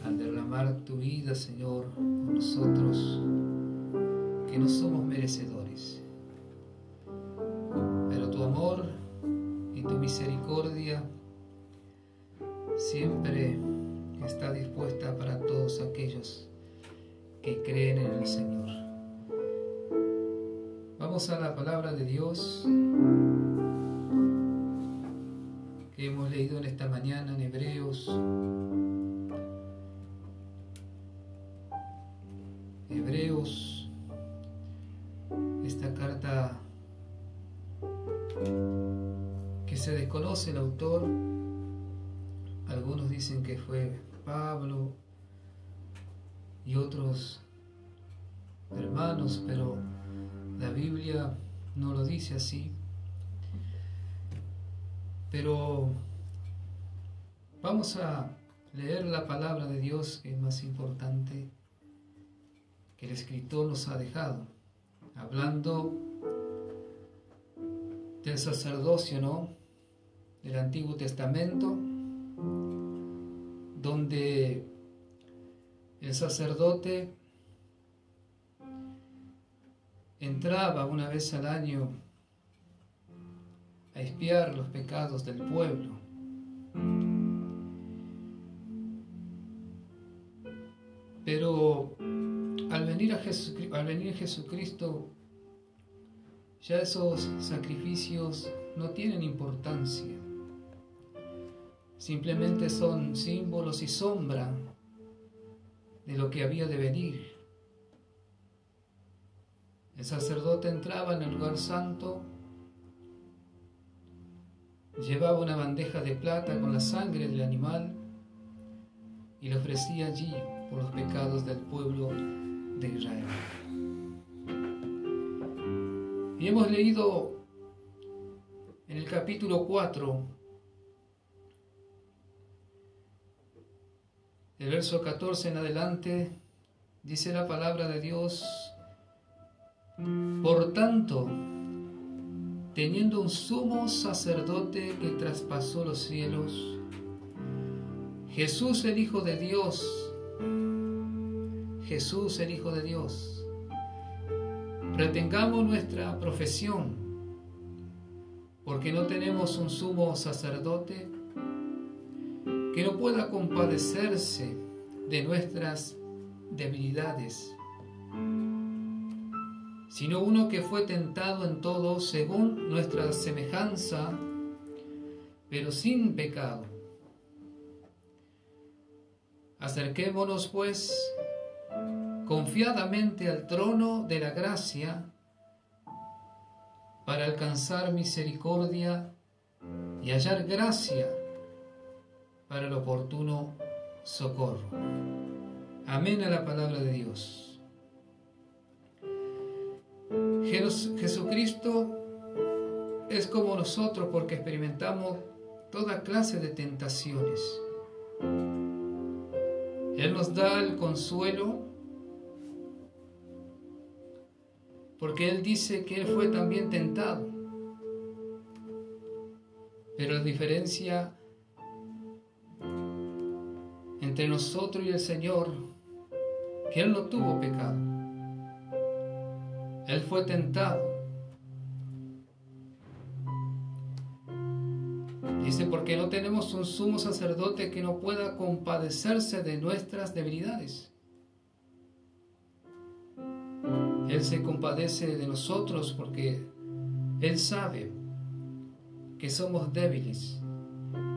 al derramar tu vida, Señor, por nosotros, que no somos merecedores. Pero tu amor y tu misericordia siempre está dispuesta para todos aquellos que creen en el Señor. Vamos a la palabra de Dios que hemos leído en esta mañana en Hebreos. Esta carta que se desconoce el autor. Algunos dicen que fue Pablo y otros hermanos, pero la Biblia no lo dice así. Pero vamos a leer la palabra de Dios, que es más importante, que el escritor nos ha dejado, hablando del sacerdocio, ¿no?, del Antiguo Testamento, donde el sacerdote entraba una vez al año a expiar los pecados del pueblo. Pero al venir Jesucristo, ya esos sacrificios no tienen importancia. Simplemente son símbolos y sombra de lo que había de venir. El sacerdote entraba en el lugar santo, llevaba una bandeja de plata con la sangre del animal y la ofrecía allí por los pecados del pueblo de Israel. Y hemos leído en el capítulo 4, el verso 14 en adelante, dice la palabra de Dios: por tanto, teniendo un sumo sacerdote que traspasó los cielos, Jesús el Hijo de Dios, retengamos nuestra profesión, porque no tenemos un sumo sacerdote que no pueda compadecerse de nuestras debilidades, sino uno que fue tentado en todo según nuestra semejanza, pero sin pecado. Acerquémonos, pues, confiadamente al trono de la gracia para alcanzar misericordia y hallar gracia para el oportuno socorro. Amén a la palabra de Dios. Jesucristo es como nosotros porque experimentamos toda clase de tentaciones. Él nos da el consuelo porque Él dice que Él fue también tentado. Pero la diferencia entre nosotros y el Señor, que Él no tuvo pecado. Él fue tentado. Dice, porque no tenemos un sumo sacerdote que no pueda compadecerse de nuestras debilidades. Él se compadece de nosotros porque Él sabe que somos débiles.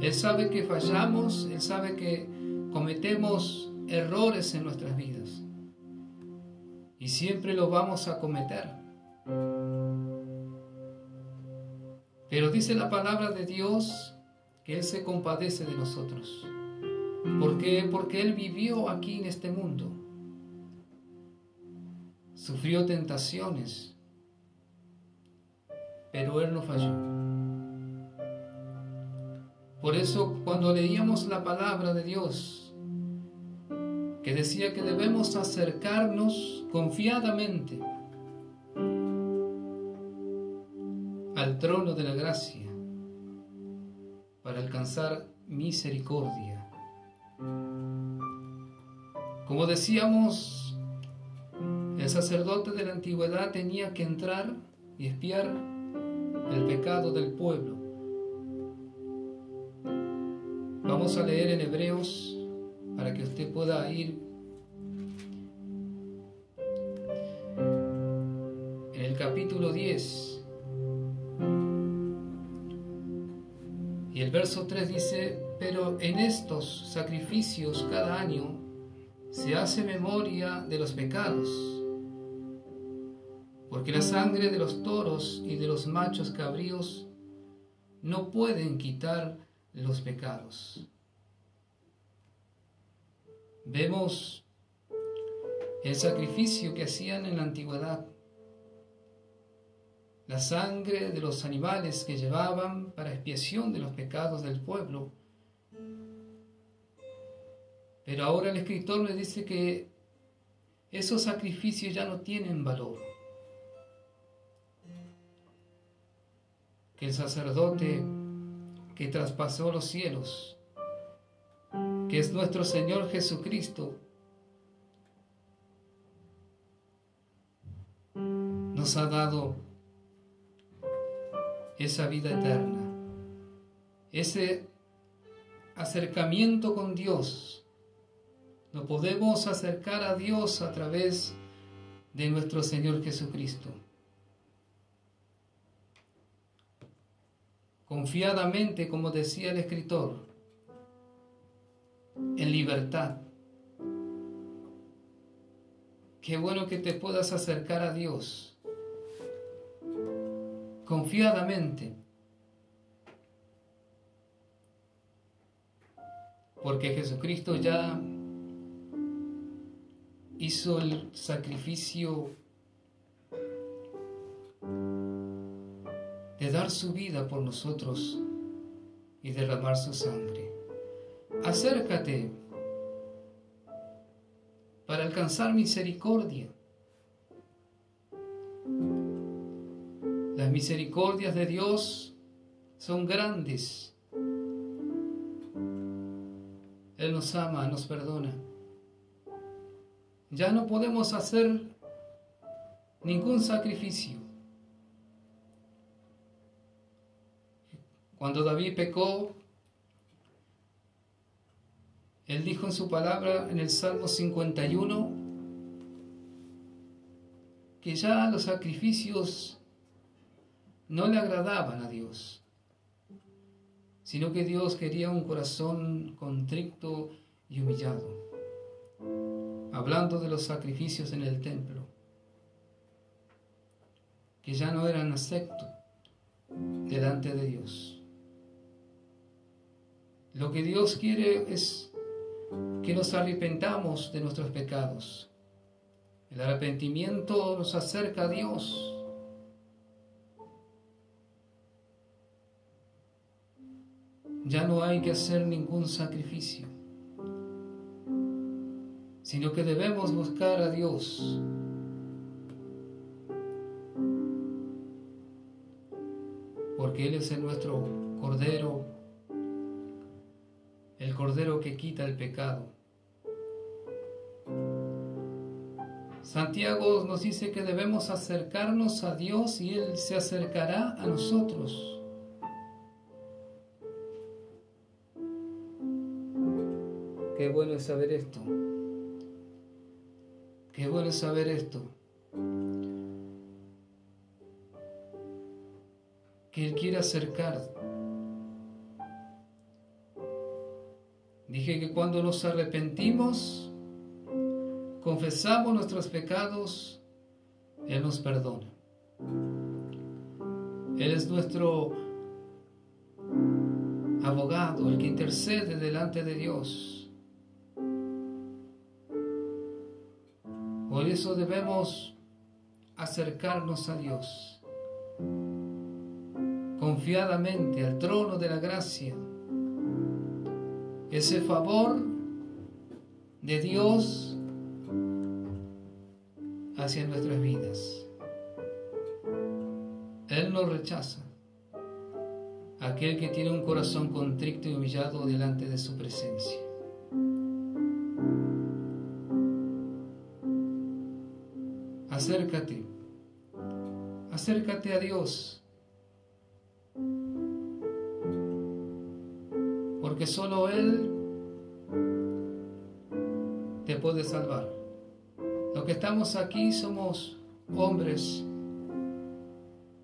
Él sabe que fallamos, Él sabe que cometemos errores en nuestras vidas. Y siempre lo vamos a cometer. Pero dice la palabra de Dios que Él se compadece de nosotros. ¿Por qué? Porque Él vivió aquí en este mundo. Sufrió tentaciones, pero Él no falló. Por eso, cuando leíamos la palabra de Dios, que decía que debemos acercarnos confiadamente al trono de la gracia para alcanzar misericordia Como decíamos, el sacerdote de la antigüedad tenía que entrar y expiar el pecado del pueblo. Vamos a leer en Hebreos para que usted pueda ir en el capítulo 10. Y el verso 3 dice: pero en estos sacrificios cada año se hace memoria de los pecados, porque la sangre de los toros y de los machos cabríos no pueden quitar los pecados. Vemos el sacrificio que hacían en la antigüedad, la sangre de los animales que llevaban para expiación de los pecados del pueblo. Pero ahora el escritor le dice que esos sacrificios ya no tienen valor, que el sacerdote que traspasó los cielos, que es nuestro Señor Jesucristo, nos ha dado esa vida eterna, ese acercamiento con Dios. No podemos acercar a Dios a través de nuestro Señor Jesucristo. Confiadamente, como decía el escritor, en libertad. Qué bueno que te puedas acercar a Dios confiadamente, porque Jesucristo ya hizo el sacrificio de dar su vida por nosotros y derramar su sangre. Acércate para alcanzar misericordia. Las misericordias de Dios son grandes. Él nos ama, nos perdona. Ya no podemos hacer ningún sacrificio. Cuando David pecó, él dijo en su palabra en el Salmo 51 que ya los sacrificios no le agradaban a Dios, sino que Dios quería un corazón contrito y humillado. Hablando de los sacrificios en el templo, que ya no eran aceptos delante de Dios. Lo que Dios quiere es que nos arrepentamos de nuestros pecados. El arrepentimiento nos acerca a Dios. Ya no hay que hacer ningún sacrificio, sino que debemos buscar a Dios. Porque Él es nuestro Cordero, el Cordero que quita el pecado. Santiago nos dice que debemos acercarnos a Dios y Él se acercará a nosotros. Qué bueno es saber esto. Qué bueno es saber esto. Que Él quiere acercar. Dije que cuando nos arrepentimos, confesamos nuestros pecados, Él nos perdona. Él es nuestro abogado, el que intercede delante de Dios. Por eso debemos acercarnos a Dios confiadamente al trono de la gracia. Ese favor de Dios hacia nuestras vidas. Él no rechaza a aquel que tiene un corazón contrito y humillado delante de su presencia. Acércate. Acércate a Dios. Porque solo Él te puede salvar. Los que estamos aquí somos hombres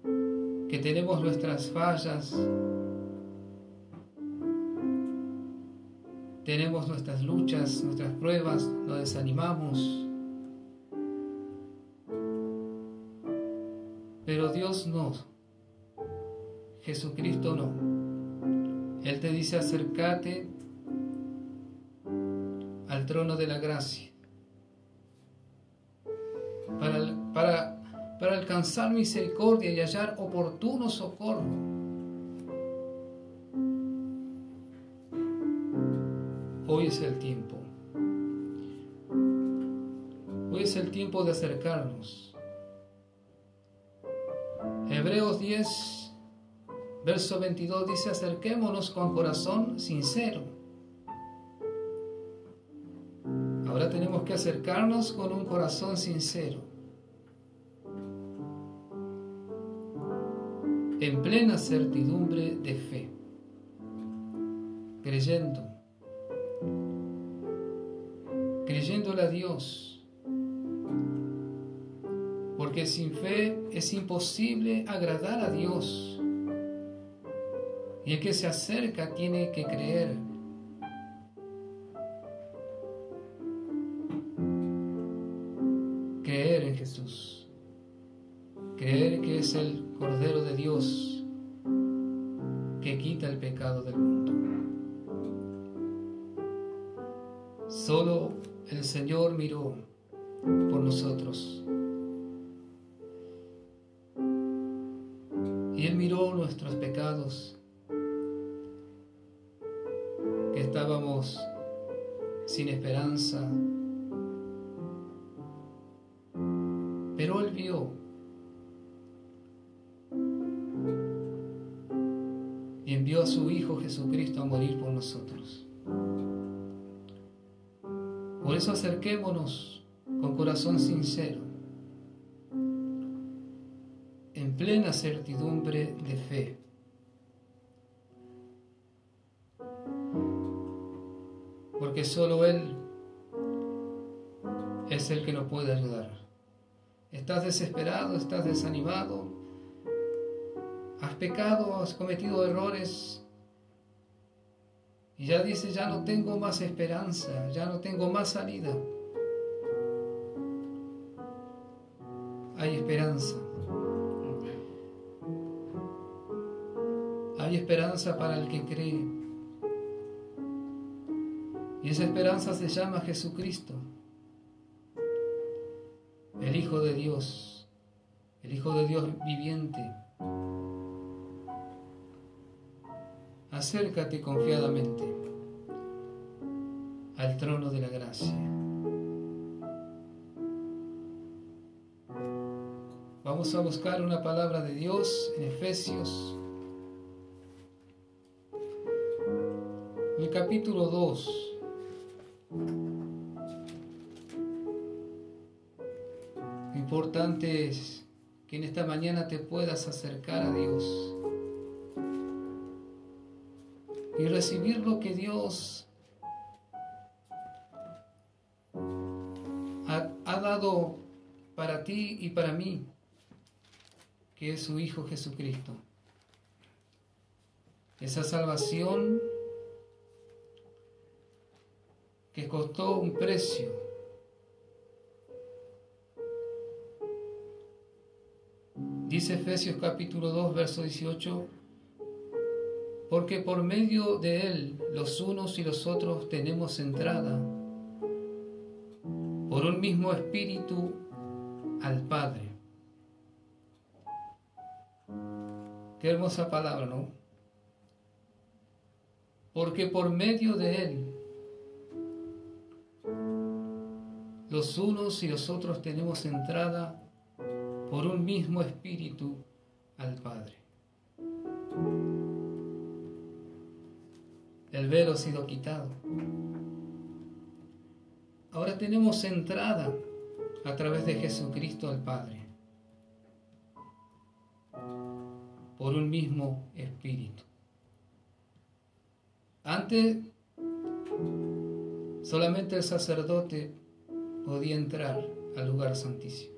que tenemos nuestras fallas, tenemos nuestras luchas, nuestras pruebas, nos desanimamos. Pero Dios no, Jesucristo no. Él te dice: acércate al trono de la gracia para alcanzar misericordia y hallar oportuno socorro. Hoy es el tiempo. Hoy es el tiempo de acercarnos. Hebreos 10, verso 22 dice: acerquémonos con corazón sincero. Ahora tenemos que acercarnos con un corazón sincero, en plena certidumbre de fe, creyéndole a Dios, porque sin fe es imposible agradar a Dios, y el que se acerca tiene que creer. Creer en Jesús, creer que es el Cordero de Dios que quita el pecado del mundo. Solo el Señor miró por nosotros, y Él miró nuestros pecados, que estábamos sin esperanza, pero Él vio y envió a su Hijo Jesucristo a morir por nosotros. Por eso acerquémonos con corazón sincero, en plena certidumbre de fe, porque solo Él es el que nos puede ayudar. Estás desesperado, estás desanimado, has pecado, has cometido errores y ya dices: ya no tengo más esperanza, ya no tengo más salida. Hay esperanza. Hay esperanza para el que cree. Y esa esperanza se llama Jesucristo, el Hijo de Dios viviente. Acércate confiadamente al trono de la gracia. Vamos a buscar una palabra de Dios en Efesios, en el capítulo 2. Lo importante es que en esta mañana te puedas acercar a Dios y recibir lo que Dios ha dado para ti y para mí, que es su Hijo Jesucristo. Esa salvación que costó un precio. Dice Efesios capítulo 2, verso 18: porque por medio de Él los unos y los otros tenemos entrada por un mismo Espíritu al Padre. Qué hermosa palabra, ¿no? Porque por medio de Él los unos y los otros tenemos entrada por un mismo Espíritu al Padre. El velo ha sido quitado. Ahora tenemos entrada a través de Jesucristo al Padre, por un mismo Espíritu. Antes, solamente el sacerdote podía entrar al lugar santísimo.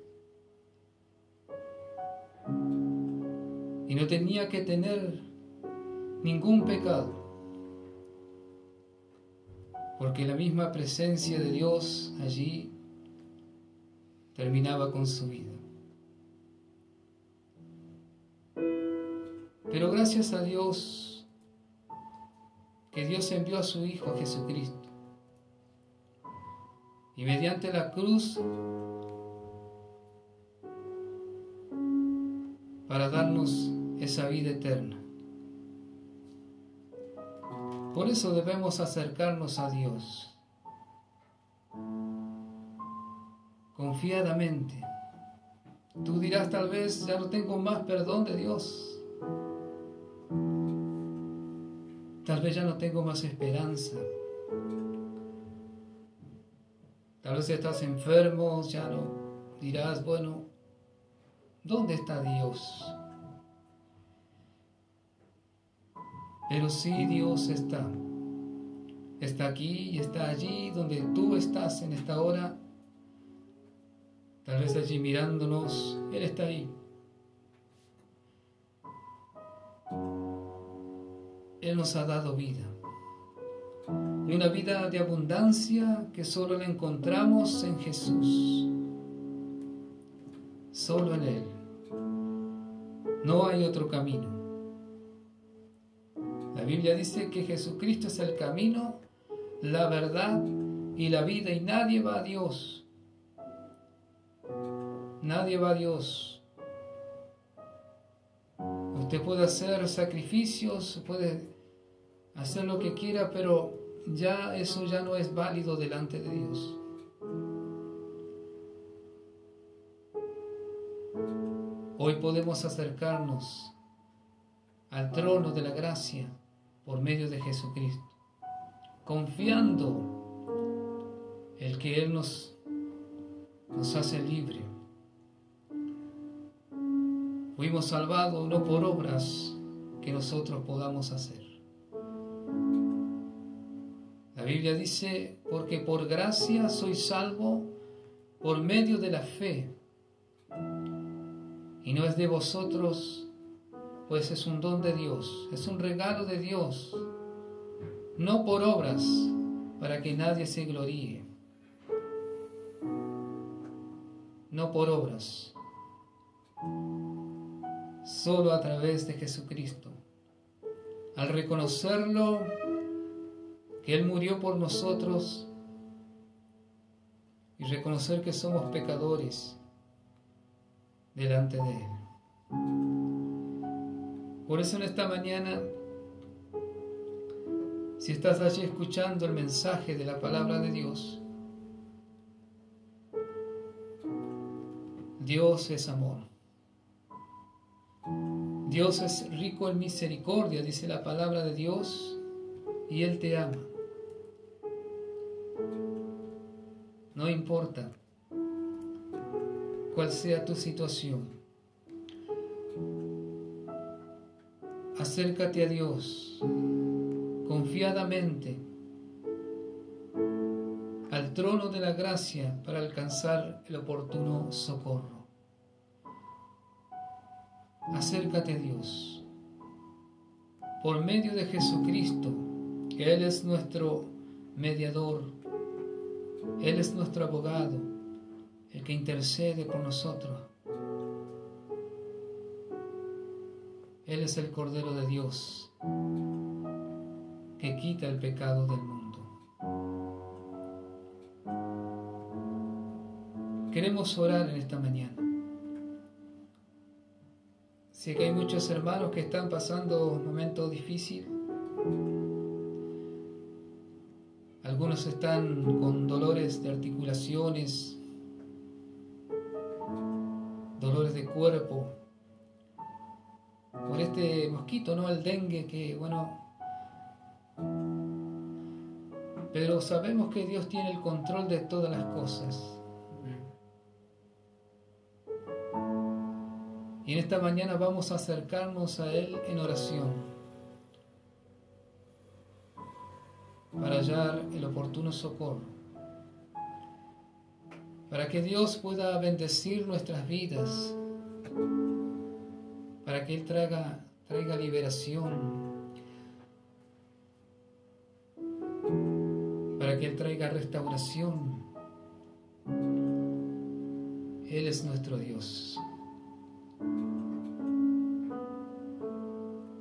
Y no tenía que tener ningún pecado, porque la misma presencia de Dios allí terminaba con su vida. Pero gracias a Dios, que Dios envió a su Hijo Jesucristo, y mediante la cruz, para darnos esa vida eterna. Por eso debemos acercarnos a Dios confiadamente. Tú dirás, tal vez ya no tengo más perdón de Dios, tal vez ya no tengo más esperanza, tal vez estás enfermo, ya no. Dirás, bueno, ¿dónde está Dios? Pero sí, Dios está aquí y está allí donde tú estás en esta hora. Tal vez allí mirándonos, Él está ahí. Él nos ha dado vida. Y una vida de abundancia que solo la encontramos en Jesús. Solo en Él. No hay otro camino. La Biblia dice que Jesucristo es el camino, la verdad y la vida, y nadie va a Dios. Nadie va a Dios. Usted puede hacer sacrificios, puede hacer lo que quiera, pero ya eso ya no es válido delante de Dios. Hoy podemos acercarnos al trono de la gracia por medio de Jesucristo, confiando en que Él nos hace libre. Fuimos salvados no por obras que nosotros podamos hacer. La Biblia dice, porque por gracia soy salvo por medio de la fe, y no es de vosotros, pues es un don de Dios, es un regalo de Dios, no por obras, para que nadie se gloríe. No por obras, solo a través de Jesucristo. Al reconocerlo, que Él murió por nosotros, y reconocer que somos pecadores delante de Él. Por eso en esta mañana, si estás allí escuchando el mensaje de la palabra de Dios, Dios es amor. Dios es rico en misericordia, dice la palabra de Dios, y Él te ama. No importa cuál sea tu situación, acércate a Dios confiadamente al trono de la gracia para alcanzar el oportuno socorro. Acércate a Dios por medio de Jesucristo, que Él es nuestro mediador, Él es nuestro abogado, el que intercede por nosotros. Él es el Cordero de Dios que quita el pecado del mundo. Queremos orar en esta mañana. Sé que hay muchos hermanos que están pasando un momento difícil. Algunos están con dolores de articulaciones, dolores de cuerpo, por este mosquito, ¿no? El dengue, que bueno. Pero sabemos que Dios tiene el control de todas las cosas. Y en esta mañana vamos a acercarnos a Él en oración para hallar el oportuno socorro, para que Dios pueda bendecir nuestras vidas, para que Él traiga liberación, para que Él traiga restauración. Él es nuestro Dios.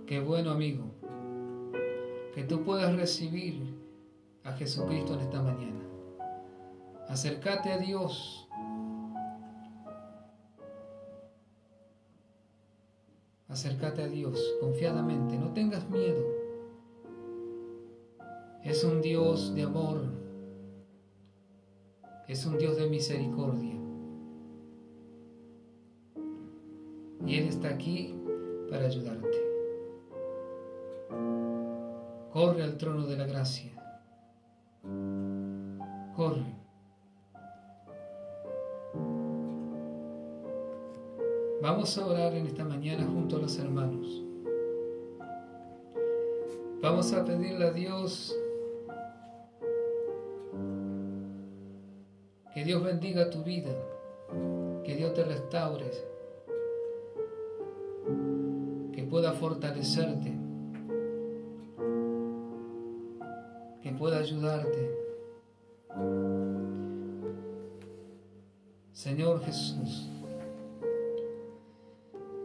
Qué bueno, amigo, que tú puedas recibir a Jesucristo en esta mañana. Acércate a Dios. Acércate a Dios confiadamente, no tengas miedo. Es un Dios de amor, es un Dios de misericordia. Y Él está aquí para ayudarte. Corre al trono de la gracia. Corre. Vamos a orar en esta mañana junto a los hermanos. Vamos a pedirle a Dios que Dios bendiga tu vida, que Dios te restaure, que pueda fortalecerte, que pueda ayudarte. Señor Jesús,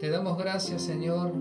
te damos gracias, Señor,